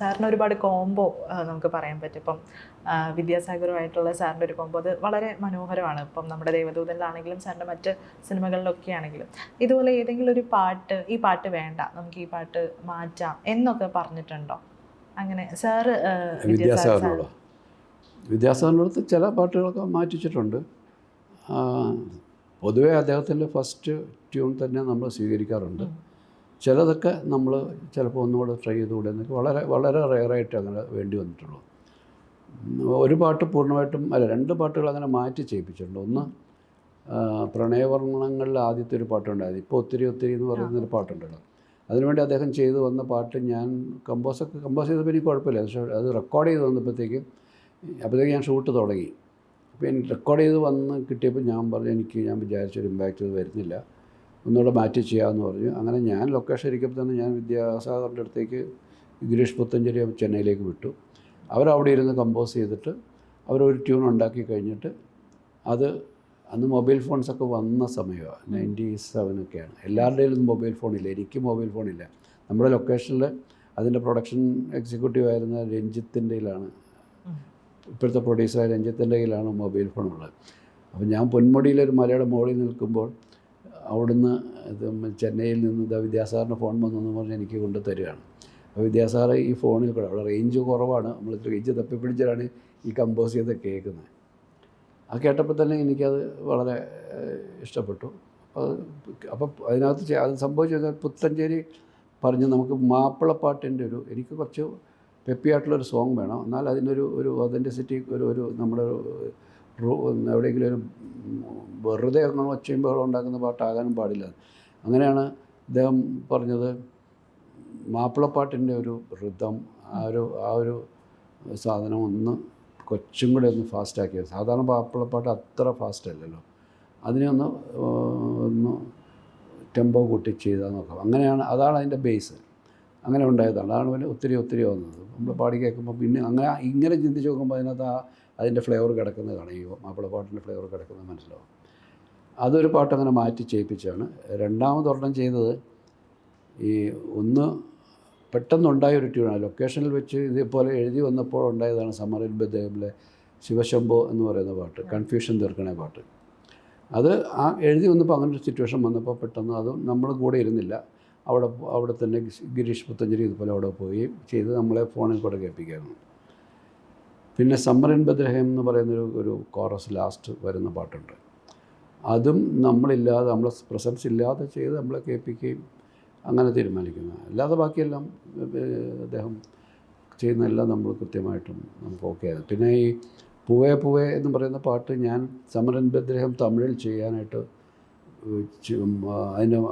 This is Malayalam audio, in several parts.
സാറിന് ഒരുപാട് കോംബോ നമുക്ക് പറയാൻ പറ്റും. ഇപ്പം വിദ്യാസാഗറുമായിട്ടുള്ള സാറിൻ്റെ ഒരു കോംബോ അത് വളരെ മനോഹരമാണ്. ഇപ്പം നമ്മുടെ ദേവദൂതനിലാണെങ്കിലും സാറിൻ്റെ മറ്റ് സിനിമകളിലൊക്കെ ആണെങ്കിലും ഇതുപോലെ ഏതെങ്കിലും ഒരു പാട്ട്, ഈ പാട്ട് വേണ്ട, നമുക്ക് ഈ പാട്ട് മാറ്റാം എന്നൊക്കെ പറഞ്ഞിട്ടുണ്ടോ? അങ്ങനെ സാറ് വിദ്യാസാഗറിനോട് ചില പാട്ടുകളൊക്കെ മാറ്റിച്ചിട്ടുണ്ട്. പൊതുവേ അദ്ദേഹത്തിൻ്റെ ഫസ്റ്റ് ട്യൂൺ തന്നെ നമ്മൾ സ്വീകരിക്കാറുണ്ട്. ചിലതൊക്കെ നമ്മൾ ചിലപ്പോൾ ഒന്നുകൂടെ ട്രൈ ചെയ്തുകൂടെ എന്നൊക്കെ വളരെ വളരെ റെയറായിട്ട് അങ്ങനെ വേണ്ടി വന്നിട്ടുള്ളൂ. ഒരു പാട്ട് പൂർണ്ണമായിട്ടും അല്ല, 2 പാട്ടുകൾ അങ്ങനെ മാറ്റി ചെയ്യിപ്പിച്ചിട്ടുണ്ട്. ഒന്ന് പ്രണയവർണ്ണങ്ങളിൽ ആദ്യത്തെ ഒരു പാട്ടുണ്ടായത്, ഇപ്പോൾ ഒത്തിരി ഒത്തിരി എന്ന് പറയുന്നൊരു പാട്ടുണ്ടല്ലോ. അതിനുവേണ്ടി അദ്ദേഹം ചെയ്തു വന്ന പാട്ട് ഞാൻ കമ്പോസ് ചെയ്തപ്പോൾ എനിക്ക് കുഴപ്പമില്ല. പക്ഷേ അത് റെക്കോർഡ് ചെയ്ത് വന്നപ്പോഴത്തേക്കും ഞാൻ ഷൂട്ട് തുടങ്ങി. അപ്പോൾ എനിക്ക് റെക്കോർഡ് ചെയ്ത് വന്ന് കിട്ടിയപ്പോൾ ഞാൻ പറഞ്ഞു, ഞാൻ വിചാരിച്ചൊരു ഇമ്പാക്റ്റ് ഇത് വരുന്നില്ല, ഒന്നുകൂടെ മാറ്റി ചെയ്യാമെന്ന് പറഞ്ഞു. അങ്ങനെ ഞാൻ ലൊക്കേഷൻ ഇരിക്കുമ്പോൾ തന്നെ ഞാൻ വിദ്യാസാഗറിൻ്റെ അടുത്തേക്ക് ഗിരീഷ് പുത്തഞ്ചേരി ചെന്നൈയിലേക്ക് വിട്ടു. അവരവിടെ ഇരുന്ന് കമ്പോസ് ചെയ്തിട്ട് അവരൊരു ട്യൂൺ ഉണ്ടാക്കി കഴിഞ്ഞിട്ട് അത് അന്ന് മൊബൈൽ ഫോൺസൊക്കെ വന്ന സമയമാണ്, 97 എല്ലാവരുടെയും മൊബൈൽ ഫോണില്ല, എനിക്ക് മൊബൈൽ ഫോണില്ല. നമ്മുടെ ലൊക്കേഷനിൽ അതിൻ്റെ പ്രൊഡക്ഷൻ എക്സിക്യൂട്ടീവ് ആയിരുന്ന രഞ്ജിത്തിൻ്റെ കയ്യിലാണ്, ഇപ്പോഴത്തെ പ്രൊഡ്യൂസറായ രഞ്ജിത്തിൻ്റെ കയ്യിലാണ് മൊബൈൽ ഫോണുള്ളത്. അപ്പോൾ ഞാൻ പൊന്മുടിയിലൊരു മലയുടെ മുകളിൽ നിൽക്കുമ്പോൾ അവിടുന്ന് ചെന്നൈയിൽ നിന്ന് വിദ്യാസാഗറിൻ്റെ ഫോൺ വന്നെന്ന് പറഞ്ഞ് എനിക്ക് കൊണ്ട് തരികയാണ്. അപ്പോൾ വിദ്യാസാഗർ ഈ ഫോണിൽ കൂടെ, അവിടെ റേഞ്ച് കുറവാണ്, നമ്മൾ റേഞ്ച് തപ്പിപ്പിടിച്ചാണ് ഈ കമ്പോസ് ചെയ്ത് കേൾക്കുന്നത്. ആ കേട്ടപ്പോൾ തന്നെ എനിക്കത് വളരെ ഇഷ്ടപ്പെട്ടു. അപ്പോൾ അതിനകത്ത് അത് സംഭവിച്ചു പുത്തഞ്ചേരി പറഞ്ഞ് നമുക്ക് മാപ്പിളപ്പാട്ടിൻ്റെ എനിക്ക് കുറച്ച് പെപ്പിയായിട്ടുള്ളൊരു സോങ് വേണം, എന്നാൽ അതിനൊരു ഒതൻറ്റിസിറ്റി ഒരു നമ്മുടെ എവിടെയെങ്കിലും ഒരു വെറുതെ അങ്ങനെ ഒച്ചയുമ്പോൾ ഉണ്ടാക്കുന്ന പാട്ടാകാനും പാടില്ല. അങ്ങനെയാണ് അദ്ദേഹം പറഞ്ഞത്, മാപ്പിളപ്പാട്ടിൻ്റെ ഒരു ഋതം, ആ ഒരു സാധനം ഒന്ന് കുറച്ചും കൂടെ ഒന്ന് ഫാസ്റ്റാക്കിയത്. സാധാരണ മാപ്പിളപ്പാട്ട് അത്ര ഫാസ്റ്റ് അല്ലല്ലോ, അതിനെ ഒന്ന് ടെമ്പോ കൂട്ടി ചെയ്താൽ നോക്കാം. അതാണ് അതിൻ്റെ ബേസ്. അങ്ങനെ ഉണ്ടായതാണ്. അതാണ് പിന്നെ ഒത്തിരി വന്നത്. നമ്മൾ പാടി കേൾക്കുമ്പോൾ പിന്നെ ഇങ്ങനെ ചിന്തിച്ച് നോക്കുമ്പോൾ അതിനകത്ത് അതിൻ്റെ ഫ്ലേവർ കിടക്കുന്നത് കാണും, ഈ മാപ്പിളപ്പാട്ടിൻ്റെ ഫ്ലേവർ കിടക്കുന്നത് മനസ്സിലാവും. അതൊരു പാട്ട് അങ്ങനെ മാറ്റി ചെയ്യിപ്പിച്ചാണ്. രണ്ടാമതൊരെണ്ണം ചെയ്തത് ഈ ഒന്ന് പെട്ടെന്നുണ്ടായ ഒരു ട്യൂണാണ്, ലൊക്കേഷനിൽ വെച്ച് ഇതേപോലെ എഴുതി വന്നപ്പോൾ ഉണ്ടായതാണ്. സമറിൻ ബദേബിലെ ശിവശംഭോ എന്ന് പറയുന്ന പാട്ട്, കൺഫ്യൂഷൻ തീർക്കണ പാട്ട്. അത് എഴുതി വന്നപ്പോൾ അങ്ങനെ ഒരു സിറ്റുവേഷൻ വന്നപ്പോൾ പെട്ടെന്ന് അത് നമ്മൾ കൂടെ ഇരുന്നില്ല, അവിടെ തന്നെ ഗിരീഷ് പുത്തഞ്ചേരി ഇതുപോലെ അവിടെ പോയി ചെയ്ത് നമ്മളെ ഫോണിൽ കൂടെ കേൾപ്പിക്കായിരുന്നു. പിന്നെ സമ്മറിൻ ബദ്രഹം എന്ന് പറയുന്നൊരു കോറസ് ലാസ്റ്റ് വരുന്ന പാട്ടുണ്ട്. അതും നമ്മളെ പ്രസൻസ് ഇല്ലാതെ ചെയ്ത് നമ്മളെ കേൾപ്പിക്കുകയും അങ്ങനെ തീരുമാനിക്കുന്നത്. അല്ലാതെ ബാക്കിയെല്ലാം അദ്ദേഹം ചെയ്യുന്നതെല്ലാം നമ്മൾ കൃത്യമായിട്ടും നമുക്ക് ഓക്കെ ആയത്. പിന്നെ ഈ പൂവേ പൂവേ എന്ന് പറയുന്ന പാട്ട് ഞാൻ സമ്മറിൻ ബദ്രഹം തമിഴിൽ ചെയ്യാനായിട്ട്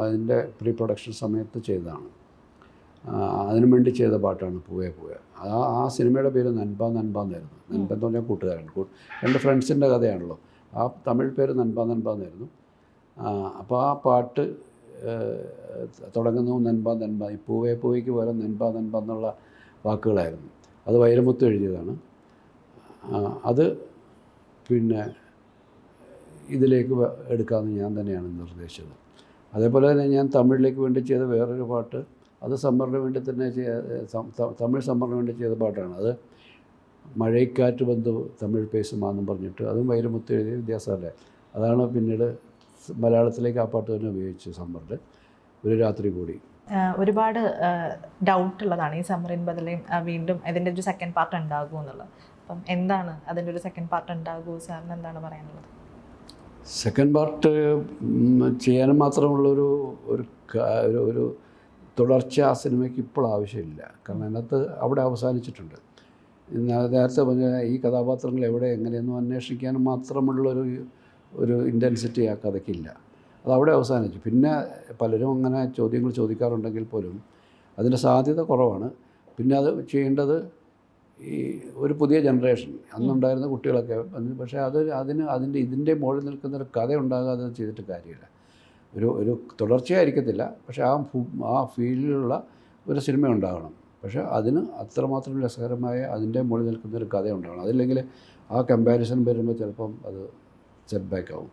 അതിൻ്റെ പ്രീ പ്രൊഡക്ഷൻ സമയത്ത് ചെയ്തതാണ്. അതിനു വേണ്ടി ചെയ്ത പാട്ടാണ് പൂവേ പൂവേ. ആ സിനിമയുടെ പേര് നൻപ എന്നായിരുന്നു. നൻപ എന്ന് പറഞ്ഞാൽ കൂട്ടുകാരാണ്, 2 ഫ്രണ്ട്സിൻ്റെ കഥയാണല്ലോ. ആ തമിഴ് പേര് നൻപ എന്നായിരുന്നു. അപ്പോൾ ആ പാട്ട് തുടങ്ങുന്നു നൻപ. ഈ പൂവേ പൂവയ്ക്ക് പോലെ നൻപ എന്നുള്ള വാക്കുകളായിരുന്നു. അത് വൈരമുത്ത് എഴുതിയതാണ്. അത് പിന്നെ ഇതിലേക്ക് എടുക്കാമെന്ന് ഞാൻ തന്നെയാണ് നിർദ്ദേശിച്ചത്. അതേപോലെ തന്നെ ഞാൻ തമിഴിലേക്ക് വേണ്ടി ചെയ്ത വേറൊരു പാട്ട്, അത് സമ്മറിന് വേണ്ടി തന്നെ തമിഴ് സമ്മറിന് വേണ്ടി ചെയ്ത പാട്ടാണ്. അത് മഴയ്ക്കാറ്റ് ബന്ധു തമിഴ് പേസുമാന്നും പറഞ്ഞിട്ട്, അതും വൈരമുത്ത് എഴുതിയ വിദ്യാസാഗറിൻ്റെ. അതാണ് പിന്നീട് മലയാളത്തിലേക്ക് ആ പാട്ട് തന്നെ ഉപയോഗിച്ച് സമ്മറിൽ ഒരു രാത്രി കൂടി. ഒരുപാട് ഡൗട്ടുള്ളതാണ് ഈ സമ്മറിൻ ബദലയും വീണ്ടും ഇതിൻ്റെ ഒരു സെക്കൻഡ് പാർട്ട് ഉണ്ടാകുമോ എന്നുള്ളത്. അപ്പം എന്താണ് അതിൻ്റെ ഒരു സെക്കൻഡ് പാർട്ട് ഉണ്ടാകുമോ, സാറിന് എന്താണ് പറയാനുള്ളത്? സെക്കൻഡ് പാർട്ട് ചെയ്യാനും മാത്രമുള്ളൊരു ഒരു തുടർച്ച ആ സിനിമയ്ക്ക് ഇപ്പോൾ ആവശ്യമില്ല. കാരണം അതിനകത്ത് അവിടെ അവസാനിച്ചിട്ടുണ്ട്. നേരത്തെ പറഞ്ഞ ഈ കഥാപാത്രങ്ങൾ എവിടെ എങ്ങനെയൊന്നും അന്വേഷിക്കാനും മാത്രമുള്ളൊരു ഇൻറ്റൻസിറ്റി ആ കഥയ്ക്കില്ല. അതവിടെ അവസാനിച്ചു. പിന്നെ പലരും അങ്ങനെ ചോദ്യങ്ങൾ ചോദിക്കാറുണ്ടെങ്കിൽ പോലും അതിൻ്റെ സാധ്യത കുറവാണ്. പിന്നെ അത് ചെയ്യേണ്ടത് ഈ ഒരു പുതിയ ജനറേഷൻ, അന്നുണ്ടായിരുന്ന കുട്ടികളൊക്കെ. പക്ഷേ ഇതിൻ്റെ മുകളിൽ നിൽക്കുന്നൊരു കഥ ഉണ്ടാകാതെ ചെയ്തിട്ട് കാര്യമില്ല. ഒരു തുടർച്ചയായിരിക്കത്തില്ല, പക്ഷേ ആ ഫീൽഡിലുള്ള ഒരു സിനിമ ഉണ്ടാകണം. പക്ഷേ അതിന് അത്രമാത്രം രസകരമായ അതിൻ്റെ മുകളിൽ നിൽക്കുന്നൊരു കഥ ഉണ്ടാകണം. അതില്ലെങ്കിൽ ആ കമ്പാരിസൺ വരുമ്പോൾ ചിലപ്പം അത് സെറ്റ് ബാക്ക് ആവും.